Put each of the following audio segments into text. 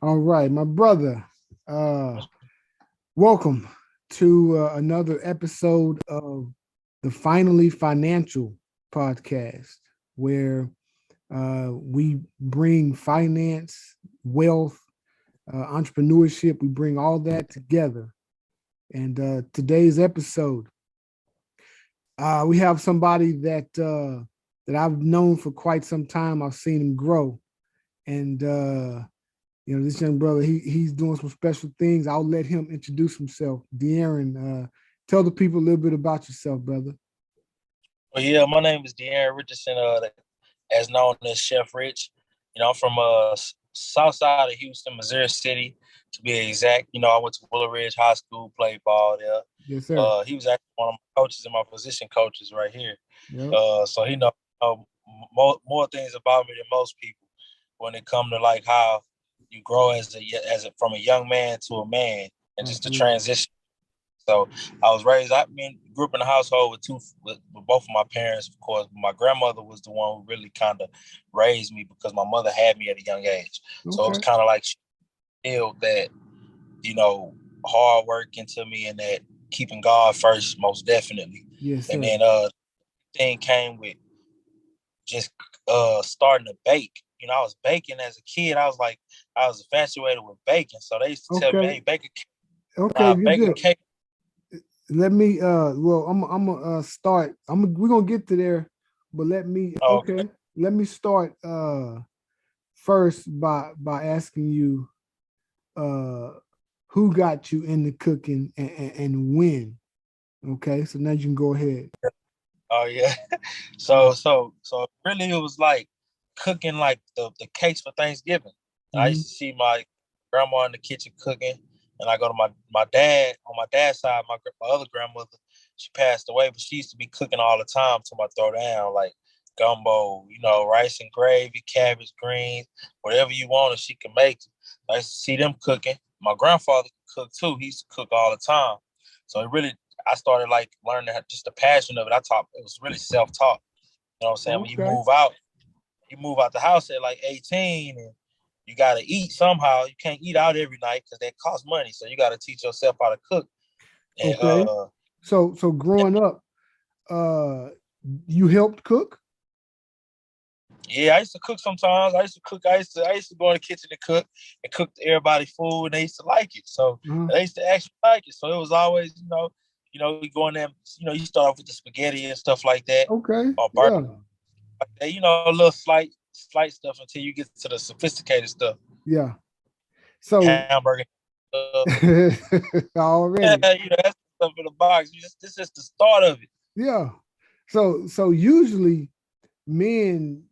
All right, my brother. Welcome to another episode of the Finally Financial podcast, where we bring finance, wealth, entrepreneurship. We bring all that together. And today's episode, we have somebody that I've known for quite some time. I've seen him grow, and this young brother, he's doing some special things. I'll let him introduce himself. DeAaron, tell the people a little bit about yourself, brother. Well, yeah, my name is DeAaron Richardson, as known as Chef Rich. I'm from south side of Houston, Missouri City, to be exact. I went to Willow Ridge High School, played ball there. Yes, sir. He was actually one of my coaches and my position coaches right here. Yep. So he knows more things about me than most people when it comes to like how you grow from a young man to a man, and just the Absolutely. transition. So grew up in a household with both of my parents, of course. My grandmother was the one who really kind of raised me because my mother had me at a young age. So it was Okay. kind of like she instilled that, you know, hard work into me and that keeping God first, most definitely. Yes, And sir. then thing came with just starting to bake. I was baking as a kid. I was infatuated with baking. So they used to tell me, Okay. hey, bake a cake. Okay. You're Bake a good. cake. Let me. Well, I'm gonna start. We're gonna get to there, but let me. Oh, okay. Okay. Let me start. First by asking you, uh, who got you into cooking and when? Okay. So now you can go ahead. Oh yeah. Yeah. So really it was like cooking like the cakes for Thanksgiving. I Mm-hmm. used to see my grandma in the kitchen cooking, and I go to my dad on my dad's side. My other grandmother, she passed away, but she used to be cooking all the time till my throw down, like gumbo, rice and gravy, cabbage, greens, whatever you wanted, she could make it. I used to see them cooking. My grandfather could cook too. He used to cook all the time. So it really I started like learning just the passion of it. It was really self-taught. You know what I'm saying? When Okay. you move out the house at like 18 and you gotta eat somehow. You can't eat out every night because that costs money. So you gotta teach yourself how to cook. And Okay. So growing up, uh, you helped cook. yeah, I used to cook sometimes. I used to cook. I used to go in the kitchen and cook everybody food, and they used to like it. So Uh-huh. they used to actually like it. So it was always, you go in there, you start off with the spaghetti and stuff like that, Okay. or burger Yeah. like that, a little slight stuff until you get to the sophisticated stuff, Yeah. So hamburger stuff. already. Yeah, that's stuff in the box. This is the start of it. Yeah. So usually men,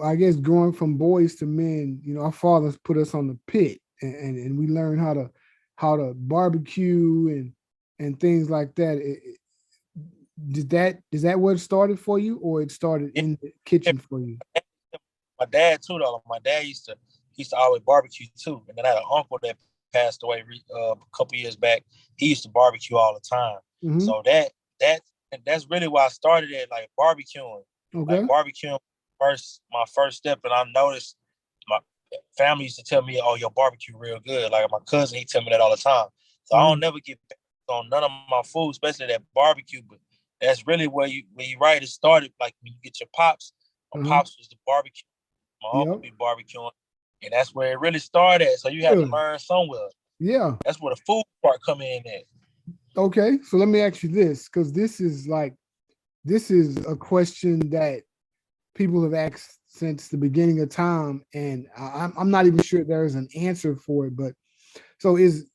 I guess going from boys to men, our fathers put us on the pit and we learn how to barbecue and things like that. Is that what started for you, or it started Yeah, in the kitchen for you? my dad too, though. My dad used to always barbecue too, and then I had an uncle that passed away a couple years back. He used to barbecue all the time. Mm-hmm. So that and that's really why I started at like Okay. barbecuing my first step, and I noticed my family used to tell me, "Oh, your barbecue real good." Like my cousin, he tell me that all the time. So I don't Uh-huh. never get back on none of my food, especially that barbecue. But that's really where you right. It started like when you get your pops. My Uh-huh. pops was the barbecue. My uncle Yep. be barbecuing, and that's where it really started at. So you had to Really? learn somewhere. Yeah. That's where the food part come in at. Okay. So let me ask you this, because this is a question that people have asked since the beginning of time, and I'm not even sure there is an answer for it. But so is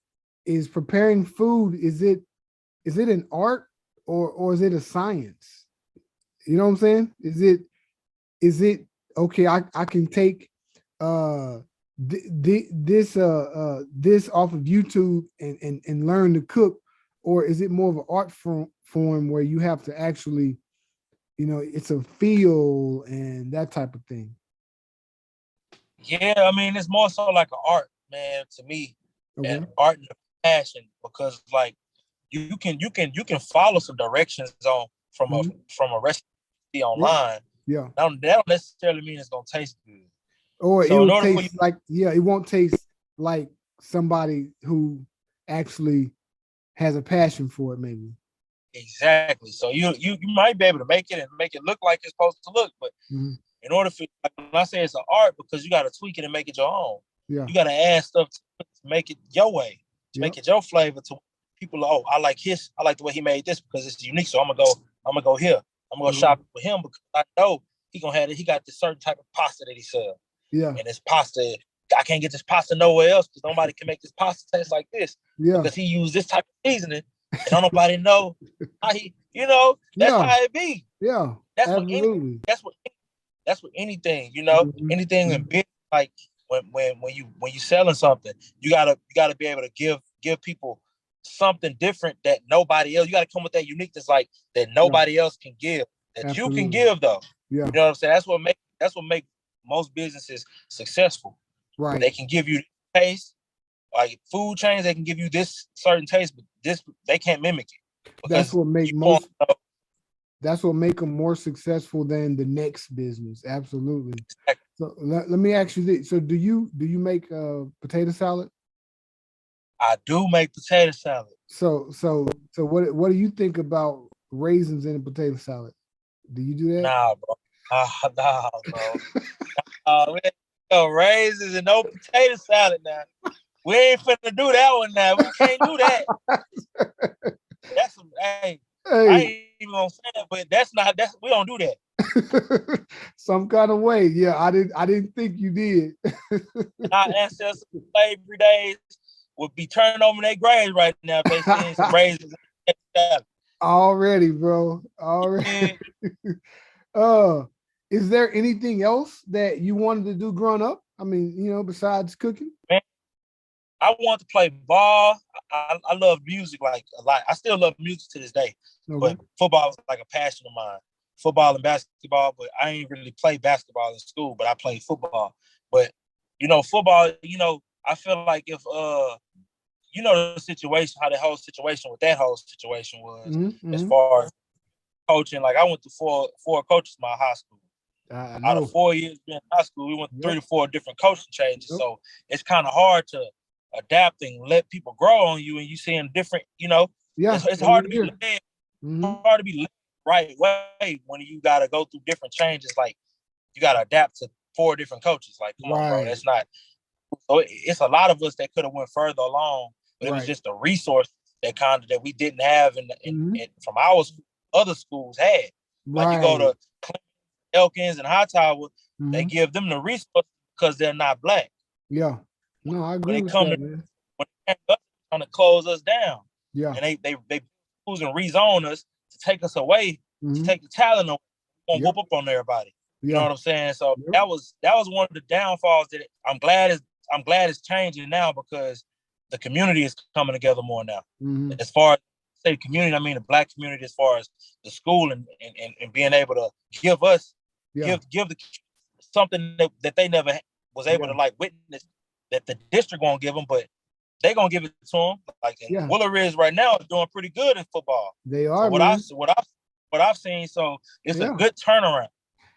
preparing food, is it an art, or is it a science? You know what I'm saying? Is it okay? I can take uh this off of YouTube and learn to cook, or is it more of an art form where you have to actually, it's a feel and that type of thing? Yeah, I mean it's more so like an art, man, to me, and Okay. art and passion because like you can follow some directions on from a Mhm. from a recipe Yep. online. Yeah. That don't necessarily mean it's gonna taste good. Or So in it'll order for you, taste like, yeah, it won't taste like somebody who actually has a passion for it, maybe. exactly. So you might be able to make it and make it look like it's supposed to look, but Mhm. in order for, like, when I say it's an art, because you got to tweak it and make it your own. Yeah. You got to add stuff to make it your way, to Yep. make it your flavor. To people, oh, I like the way he made this because it's unique. So I'm gonna go here. I'm gonna go shop with him because I know he got this certain type of pasta that he sells. Yeah. And this pasta, I can't get this pasta nowhere else because nobody can make this pasta taste like this Yeah. because he used this type of seasoning and don't nobody know how he, that's Yeah. how it be. Yeah. That's Absolutely. that's what anything, Mhm. anything in business, like when you selling something, you gotta be able to give people something different that nobody else. You gotta come with that uniqueness, like that Yeah. nobody else can give, that you can Absolutely. give though. Yeah. You know what I'm saying? That's what make most businesses successful. Right. They can give you taste, like food chains. They can give you this certain taste, but this they can't mimic it That's because what make you won't most. know. That's what make them more successful than the next business. Absolutely. Exactly. So let me ask you this. So do you make potato salad? I do make potato salad. So what do you think about raisins in a potato salad? Do you do that? Nah, bro. Nah, bro. We ain't no raisins and no potato salad now. We ain't finna do that one now. We can't do that. That's hey, I Hey, ain't even gonna say that, but that's we don't do that. some kind of way. Yeah, I didn't think you did. Our ancestors in slavery days would be turning over their graves right now if they seen some raisins and salad. Already, bro. Already. uh, is there anything else that you wanted to do growing up? I mean, besides cooking? Man, I want to play ball. I love music like a lot. I still love music to this day, Okay. but football is like a passion of mine. Football and basketball, but I ain't really played basketball in school, but I played football. But football, I feel like if the situation, how the whole situation with that whole situation was, Mm-hmm. as far as coaching, like I went through four coaches in my high school. I Out of know. 4 years being in high school, we went through 3 to 4 different coaching changes. Yep. So it's kind of hard to adapt and let people grow on you, and you seeing different. Yeah. It's hard to be led. Mm-hmm. Hard to be led the right way when you got to go through different changes. Like you got to adapt to 4 different coaches. Like, come on, bro, Right. that's not. So it's a lot of us that could have went further along, but it was Right. just a resource that we didn't have Mm-hmm. from our school, other schools had. Like you go Right. to Elkins and Hightower, they Mm-hmm. give them the resource because they're not black. Yeah. No, I When agree they with come that, to man. when they come trying to close us down, Yeah. and they schools and rezone us to take us away, to Mm-hmm. take the talent away, gonna Yep. whoop up on everybody. You know Yeah. what I'm saying? So Yep. that was one of the downfalls that I'm glad it's changing now because the community is coming together more now. Mm-hmm. As far as say community, I mean the black community, as far as the school and being able to give us Yeah. give the something that they never was able to Yeah. like witness that the district won't give them, but they gonna give it to them. Like in Yeah. Willer is right now is doing pretty good in football. They So are, man. what I've seen, so it's a Yeah. good turnaround.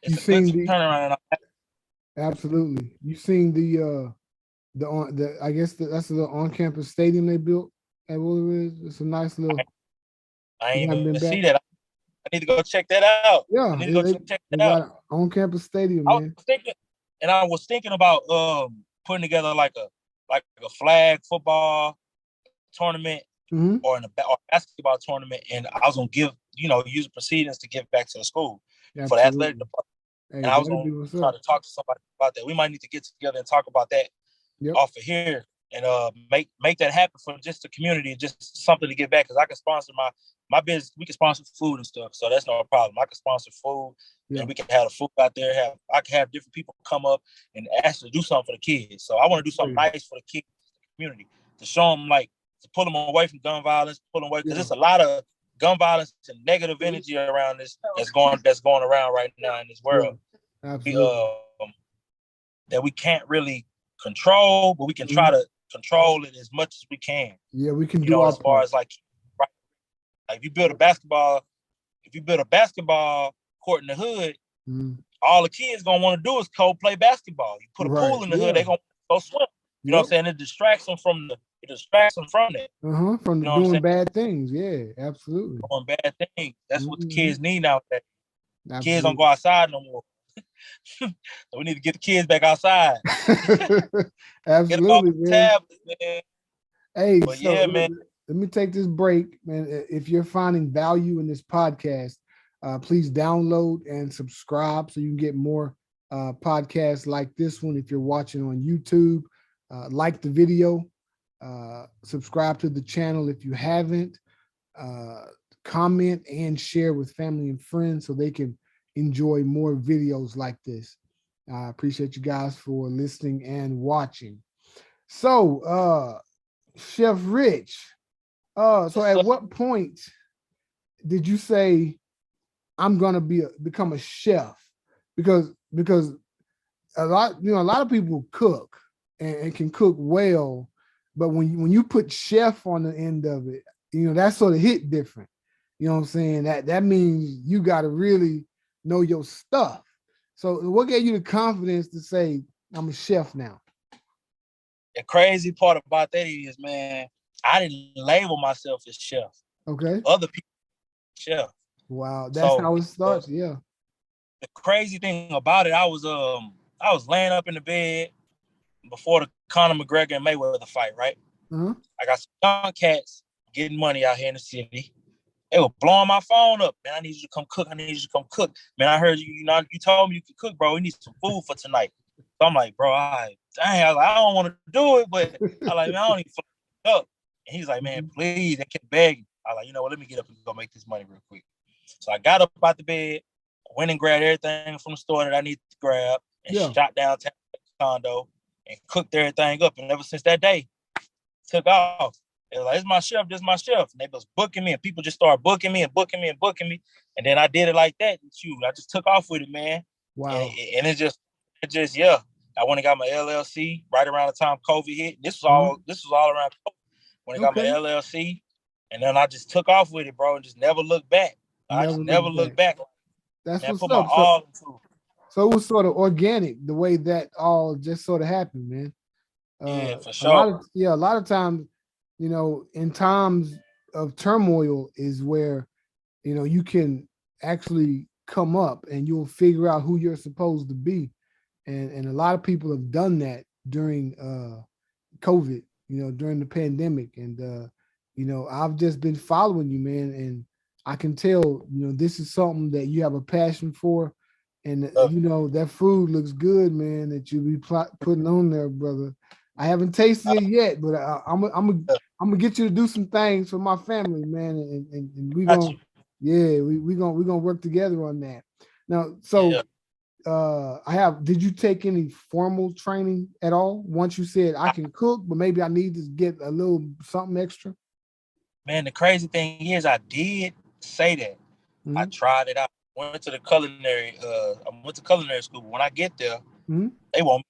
You It's a good seen the turnaround. absolutely. You seen the I guess that's the on campus stadium they built at Wooler. It's a nice little. I You ain't haven't been even see back. that. I need to go check that out. I Yeah, need to go check they that out. got on campus stadium, I was man. thinking, about putting together like a flag football tournament Mm-hmm. or or basketball tournament, and I was gonna use the proceedings to give back to the school for the athletic Absolutely. department. Hey, And I was that'd gonna be what's try up. to talk to somebody about that. We might need to get together and talk about that Yep. off of here and make that happen for just the community, just something to give back. Because I can sponsor my business. We can sponsor food and stuff, so that's no problem. I can sponsor food, Yeah. and we can have the food out there. I can have different people come up and actually do something for the kids. So I want to do something nice for the kids, the community, to show them, like, to pull them away from gun violence, pull them away, because Yeah. there's a lot of gun violence and negative energy around this that's going around right now in this world. Yeah. Absolutely. That we can't really control, but we can try to control it as much as we can. Yeah, we can do our As far part. as like if you build a basketball court in the hood, Mm-hmm. all the kids gonna want to do is play basketball. You put a pool in the hood, they gonna go swim. You know what I'm saying? It distracts them from that. From you know doing bad things. Yeah, absolutely. Doing bad things. That's what the Mm-hmm. kids need nowadays. Absolutely. Kids don't go outside no more. So we need to get the kids back outside. Absolutely, get them off the man. tablet, man. Hey, But so yeah, man. let me take this break, man. If you're finding value in this podcast, please download and subscribe so you can get more podcasts like this one. If you're watching on YouTube, like the video, subscribe to the channel if you haven't, comment and share with family and friends so they can enjoy more videos like this. I appreciate you guys for listening and watching. So, Chef Rich, so at what point did you say I'm gonna become a chef? Because a lot of people cook and can cook well, but when you put chef on the end of it, that sort of hit different. You know what I'm saying? That means you got to really know your stuff. So what gave you the confidence to say I'm a chef now? The crazy part about that is, man, I didn't label myself as chef. Okay. Other people chef. Wow, that's how it starts. Yeah. The crazy thing about it, I was laying up in the bed before the Conor McGregor and Mayweather fight, right? Uh-huh. I got some young cats getting money out here in the city. They were blowing my phone up. Man, I need you to come cook. Man, I heard you told me you could cook, bro. We need some food for tonight. So I'm like, bro, I don't want to do it, but I'm like, man, I don't even fuck up. And he's like, man, please, they kept begging. I was like, you know what, let me get up and go make this money real quick. So I got up out the bed, went and grabbed everything from the store that I needed to grab, and shot downtown to the condo and cooked everything up. And ever since that day, took off. They was like, this my chef. And they was booking me, and people just started booking me. And then I did it like that. And shoot, I just took off with it, man. Wow. And it just, yeah. I went and got my LLC right around the time COVID hit. This was all around COVID. When I got my LLC, and then I just took off with it, bro, and just never looked back. I just never looked back. That's man, what's put up. My all into it. So it was sort of organic the way that all just sort of happened, man. Yeah, for sure. A lot of times, in times of turmoil is where, you can actually come up and you'll figure out who you're supposed to be. And a lot of people have done that during COVID, during the pandemic. And, I've just been following you, man. And I can tell, this is something that you have a passion for. And, that food looks good, man, that you be putting on there, brother. I haven't tasted it yet, but I'm gonna get you to do some things for my family, man. And we're gonna, we're gonna work together on that. Now, so did you take any formal training at all? Once you said I can cook, but maybe I need to get a little something extra? Man, the crazy thing is I did say that. Mm-hmm. I tried it out. Went to culinary school. But when I get there, they want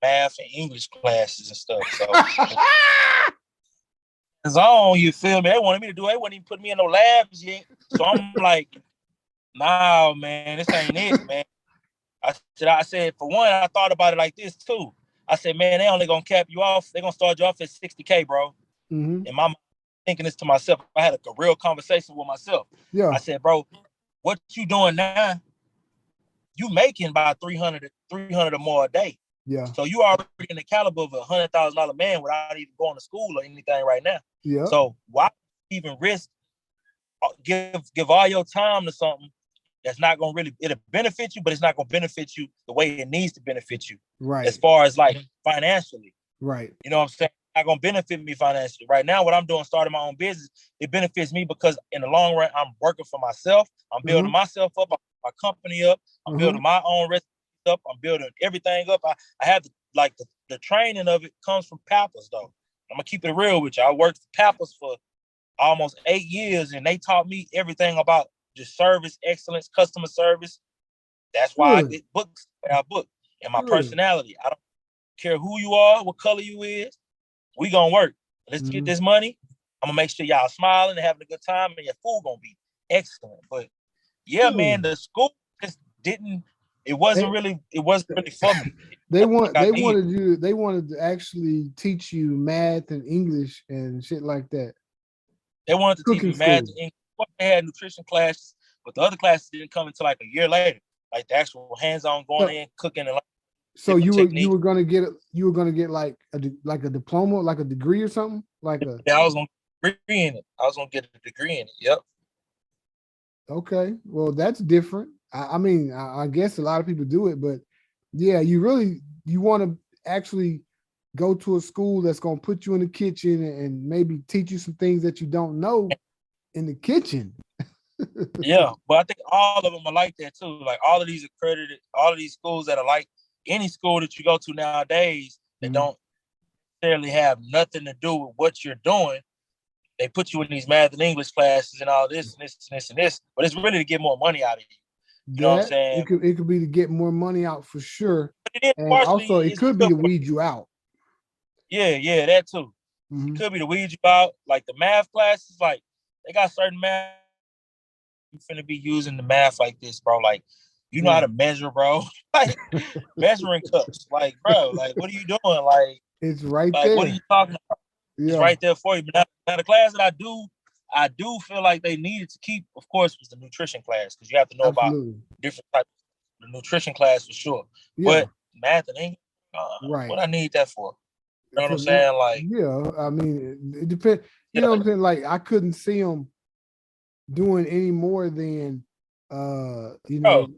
math and English classes and stuff. So it's on, you feel me? They wanted me to do it. They wouldn't even put me in no labs yet. So I'm like, nah, man, this ain't it, man. I said, for one, I thought about it like this too. I said, man, they only gonna cap you off. They're gonna start you off at $60K, bro. Mm-hmm. And my thinking this to myself. I had a real conversation with myself. Yeah. I said, bro, what you doing now? You making about 300 or more a day. Yeah. So you already in the caliber of $100,000 man without even going to school or anything right now. Yeah. So why even risk give all your time to something that's not gonna really, it'll benefit you, but it's not gonna benefit you the way it needs to benefit you. Right. As far as like financially. Right. You know what I'm saying? It's not gonna benefit me financially. Right now, what I'm doing, starting my own business, it benefits me because in the long run, I'm working for myself. I'm building myself up, my company up. I'm building my own recipe up. I'm building everything up. I have the training of it comes from Papa's though. I'm gonna keep it real with you. I worked for Papa's for almost 8 years, and they taught me everything about just service, excellence, customer service. That's why I get books. I book and my personality. I don't care who you are, what color you is. We gonna work. Let's get this money. I'm gonna make sure y'all smiling and having a good time, and your food gonna be excellent. But yeah, man, the school just didn't. it wasn't really for me. They Like I needed. wanted to actually teach you math and English and shit like that. They wanted to teach Cooking me math school. and English. They had nutrition classes, but the other classes didn't come until like a year later. Like the actual hands-on going So, in, cooking, and like so different you techniques. were gonna get like a diploma, like a degree or something, like a. Yeah, I was gonna get a degree in it. I was gonna get a degree in it. Yep. Okay, well that's different. I mean, I guess a lot of people do it, but yeah, you want to actually go to a school that's gonna put you in the kitchen and maybe teach you some things that you don't know in the kitchen. Yeah, but I think all of them are like that too. Like all of these accredited, all of these schools that are like any school that you go to nowadays that Mhm. don't necessarily have nothing to do with what you're doing. They put you in these math and English classes and all this and this and this and this, but it's really to get more money out of you. You know what I'm That saying? it could be to get more money out for sure, But it is and partially also it it's could be stuff. to weed you out. Yeah, that too. It Mhm. could be to weed you out. Like the math classes, like they got certain math. You finna be using the math like this, bro. Like you know how Yeah, to measure, bro. Like measuring cups. Like, bro, like what are you doing? it's right Like what are there. you talking about? It's Yeah, right there for you. But now the class that I do feel like they needed to keep, of course, was the nutrition class because you have to know about absolutely. different types. The nutrition class for sure, Yeah, but math and English, right. what I need that for? You know what I'm For that, saying? Like, yeah. I mean, it depends. You know yeah, what I'm saying? Like, I couldn't see them doing any more than, you bro, know,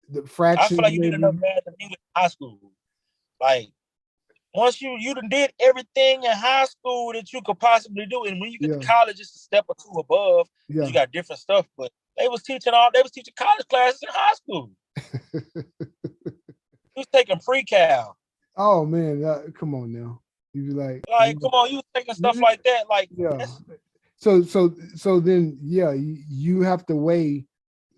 the I feel fractions like you need enough maybe. math and English in high school. Like, once you done did everything in high school that you could possibly do, and when you get to Yeah, college, it's a step or two above because yeah. you got different stuff. But they was teaching college classes in high school. You was taking pre-cal. Oh man, come on now. You be like, Like, come on, you was taking stuff like that. Like, yeah. that's So then, yeah, you have to weigh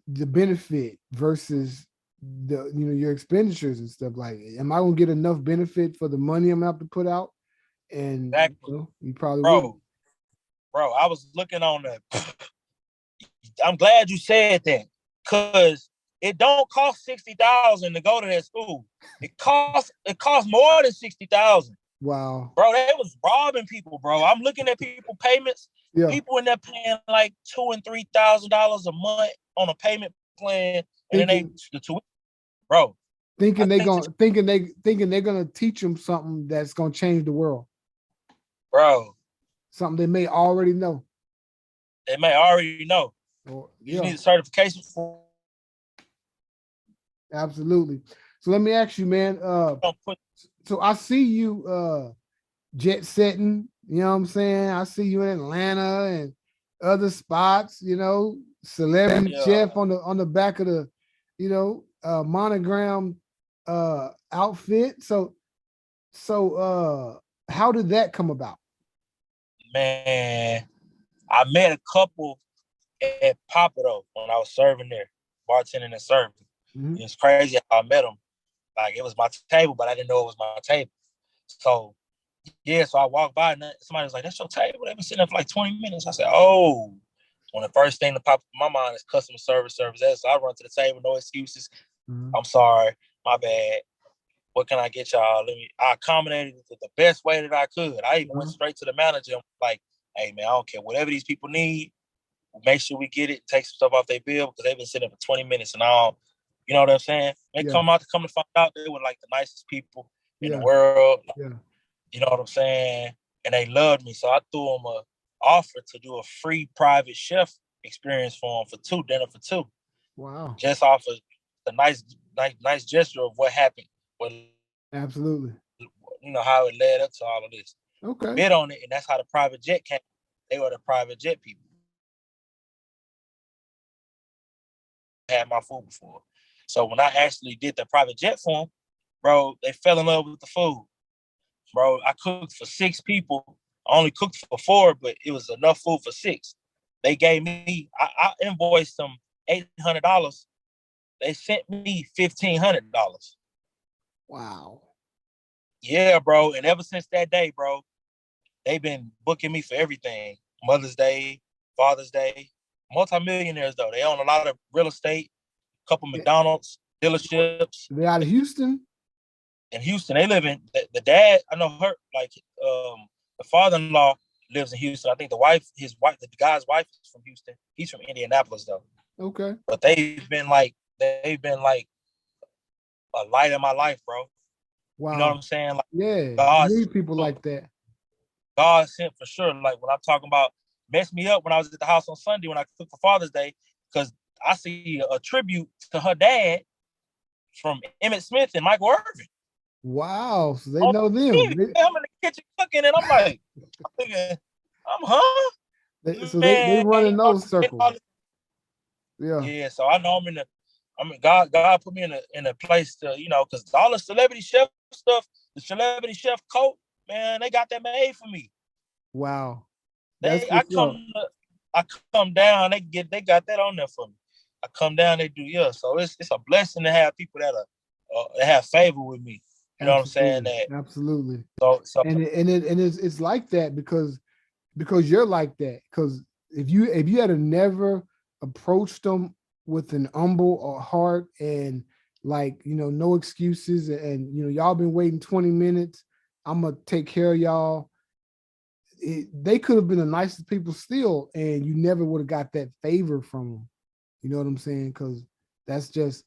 the benefit versus the your expenditures and stuff. Like, am I gonna get enough benefit for the money I'm gonna have to put out? And exactly, you probably wouldn't. bro. Bro, I was looking on the. I'm glad you said that because it don't cost 60,000 to go to that school. It costs more than 60,000. Wow. Bro, they was robbing people, bro. I'm looking at people payments. Yeah. People in there paying like $2,000 and $3,000 a month on a payment plan, and then Thinking the tuition, bro. I think, thinking they're gonna teach them something that's gonna change the world. bro, Something they may already know. they may already know. Or You just yeah, need a certification for. absolutely. So let me ask you, man. So I see you jet setting, you know what I'm saying? I see you in Atlanta and other spots, celebrity Yeah, chef on the back of the, monogram outfit. So how did that come about? man. I met a couple at Papado when I was serving there, bartending and serving. Mm-hmm. It's crazy how I met them. Like it was my table, but I didn't know it was my table. So yeah, so I walked by and somebody was like, "That's your table." They've been sitting there for like 20 minutes. I said, "Oh." When the first thing that popped in my mind is customer service. So I run to the table, no excuses. Mm-hmm. I'm sorry, my bad. What can I get y'all? I accommodated it the best way that I could. I even went straight to the manager and like, "Hey man, I don't care. Whatever these people need, make sure we get it, take some stuff off their bill because they've been sitting for 20 minutes and all." You know what I'm saying? They Yeah, come to find out they were like the nicest people in the yeah, world. yeah. You know what I'm saying? And they loved me. So I threw them a offer to do a free private chef experience for them for dinner for two. Wow. Just off of the nice gesture of what happened. What Absolutely. how it led up to all of this. Okay. Bid on it, and that's how the private jet came. They were the private jet people. Had my food before. So when I actually did the private jet for them, bro, they fell in love with the food. Bro, I cooked for 6 people. I only cooked for 4, but it was enough food for 6. They gave me, I invoiced them $800. They sent me $1,500. Wow. Yeah, bro. And ever since that day, bro, they've been booking me for everything. Mother's Day, Father's Day. Multimillionaires, though. They own a lot of real estate, a couple Yeah. McDonald's. dealerships. They out of Houston? In Houston. They live in the dad. I know her, like the father-in-law lives in Houston. I think the guy's wife is from Houston. He's from Indianapolis though. Okay. But they've been like a light in my life, bro. Wow. You know what I'm saying? Like Yeah. God, You need people like that. God sent for sure. Like when I'm talking about messed me up when I was at the house on Sunday when I cooked for Father's Day, because I see a tribute to her dad from Emmett Smith and Michael Irvin. Wow. So they know them. I'm in the kitchen cooking and I'm like, So they run in those circles. Yeah. So I know God put me in a place to, because all the celebrity chef stuff, the celebrity chef coat, man, they got that made for me. Wow. I come down, they got that on there for me. I come down, they do, yeah. So it's a blessing to have people that have favor with me. You know what I'm saying? Absolutely. So it's like that because you're like that. Because if you had never approached them with an humble heart and no excuses and y'all been waiting 20 minutes, I'm gonna take care of y'all. They could have been the nicest people still, and you never would have got that favor from them. You know what I'm saying? Because that's just,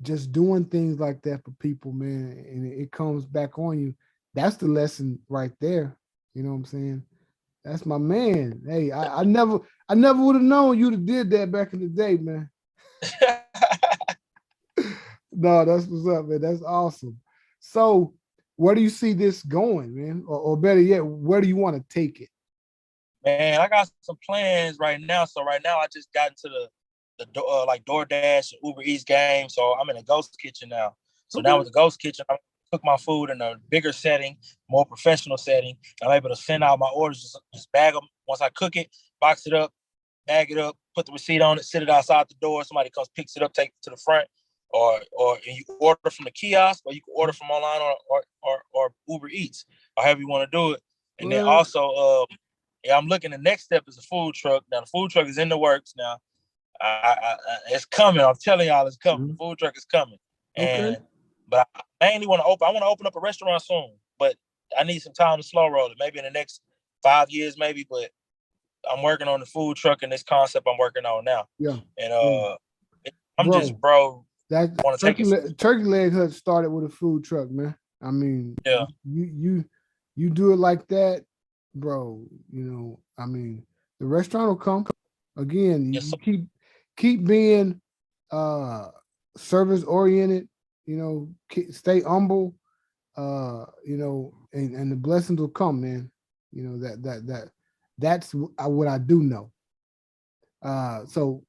just doing things like that for people, man, and it comes back on you. That's the lesson right there. You know what I'm saying? That's my man. Hey, I never would have known you'd have did that back in the day, man. No, that's what's up, man. That's awesome. So where do you see this going, man? Or better yet, where do you want to take it? Man, I got some plans right now. So right now I just got into the like DoorDash and Uber Eats game. So I'm in a ghost kitchen now. So now with the ghost kitchen, I'm cook my food in a bigger setting, more professional setting. I'm able to send out my orders, just bag them. Once I cook it, box it up, bag it up, put the receipt on it, sit it outside the door. Somebody comes, picks it up, take it to the front, or you order from the kiosk, or you can order from online or Uber Eats, or however you want to do it. And then also, I'm looking. The next step is a food truck. Now the food truck is in the works now. It's coming. I'm telling y'all, it's coming. The food truck is coming. But I mainly want to open. I want to open up a restaurant soon, but I need some time to slow roll it. Maybe in the next 5 years, maybe. But I'm working on the food truck and this concept I'm working on now. Yeah. And I'm just, bro. That turkey leg hut started with a food truck, man. I mean, yeah. You do it like that, bro. I mean, the restaurant will come again. You keep being service oriented. Stay humble. And the blessings will come, man. That's what I do know. So,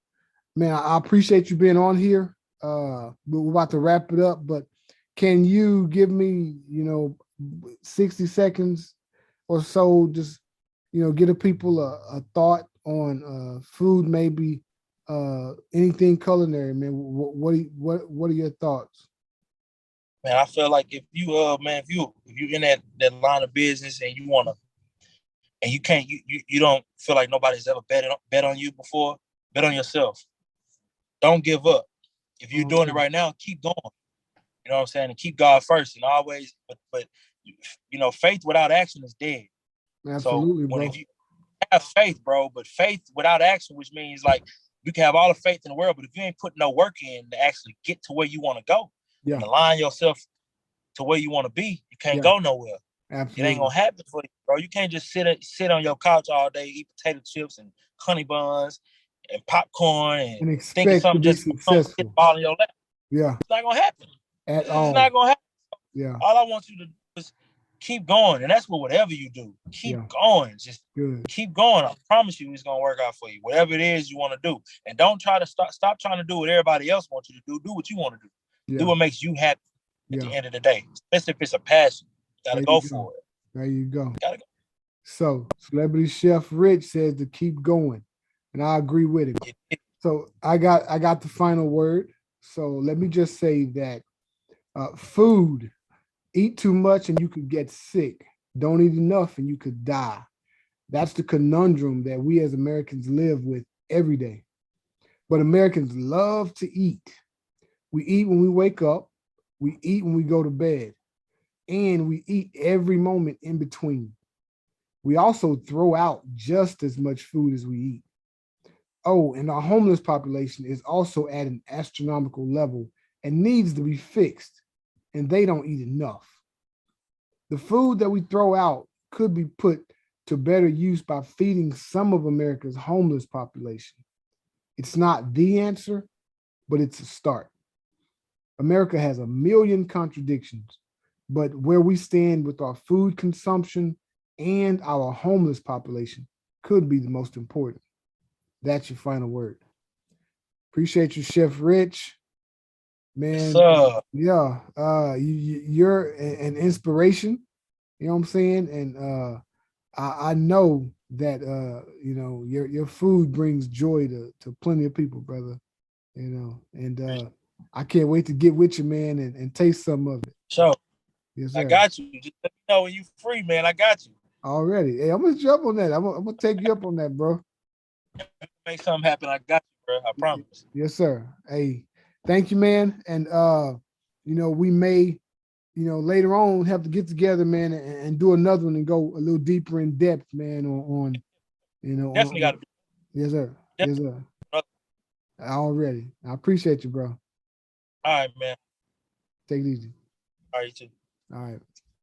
man, I appreciate you being on here. We're about to wrap it up, but can you give me, 60 seconds or so, just, give the people a thought on food, maybe anything culinary, man. What are your thoughts? Man, I feel like if you in that line of business and you wanna, and you can't, you don't feel like nobody's ever bet on you before, bet on yourself. Don't give up. If you're doing it right now, keep going. You know what I'm saying? And keep God first and always, but faith without action is dead. Absolutely, so if you have faith, bro, but faith without action, which means like you can have all the faith in the world, but if you ain't putting no work in to actually get to where you want to go and align yourself to where you want to be, you can't go nowhere. Absolutely. It ain't gonna happen for you, bro. You can't just sit on your couch all day, eat potato chips and honey buns and popcorn and expect something to be successful. Ball in your lap. Yeah, it's not gonna happen at all. It's not gonna happen. Yeah. All I want you to do is keep going, and that's whatever you do. Keep going. Just keep going. I promise you, it's gonna work out for you. Whatever it is you want to do, and don't try to stop trying to do what everybody else wants you to do. Do what you want to do. Yeah. Do what makes you happy. At the end of the day, especially if it's a passion, gotta go for it. There you go. Gotta go. So, Celebrity Chef Rich says to keep going, and I agree with him. So, I got the final word. So, let me just say that food, eat too much and you could get sick. Don't eat enough and you could die. That's the conundrum that we as Americans live with every day. But Americans love to eat. We eat when we wake up, we eat when we go to bed, and we eat every moment in between. We also throw out just as much food as we eat. Oh, and our homeless population is also at an astronomical level and needs to be fixed, and they don't eat enough. The food that we throw out could be put to better use by feeding some of America's homeless population. It's not the answer, but it's a start. America has a million contradictions, but where we stand with our food consumption and our homeless population could be the most important. That's your final word. Appreciate you, Chef Rich. Yes, Man, sir. yeah, you're an inspiration. You know what I'm saying? And I know that your food brings joy to plenty of people, brother. You know, and I can't wait to get with you, man, and taste some of it. Sure. Yes, I sir. got you. Just let me know when you free, man. I got you. Already. Hey, I'm gonna jump on that. I'm gonna take you up on that, bro. Make something happen. I got you, bro. I promise. Yes, sir. Hey, thank you, man. And we may, later on have to get together, man, and do another one and go a little deeper in depth, man, on Definitely got to be. yes, sir. Yes, sir. Brother. Already. I appreciate you, bro. All right, man. Take it easy. All right, you too. All right.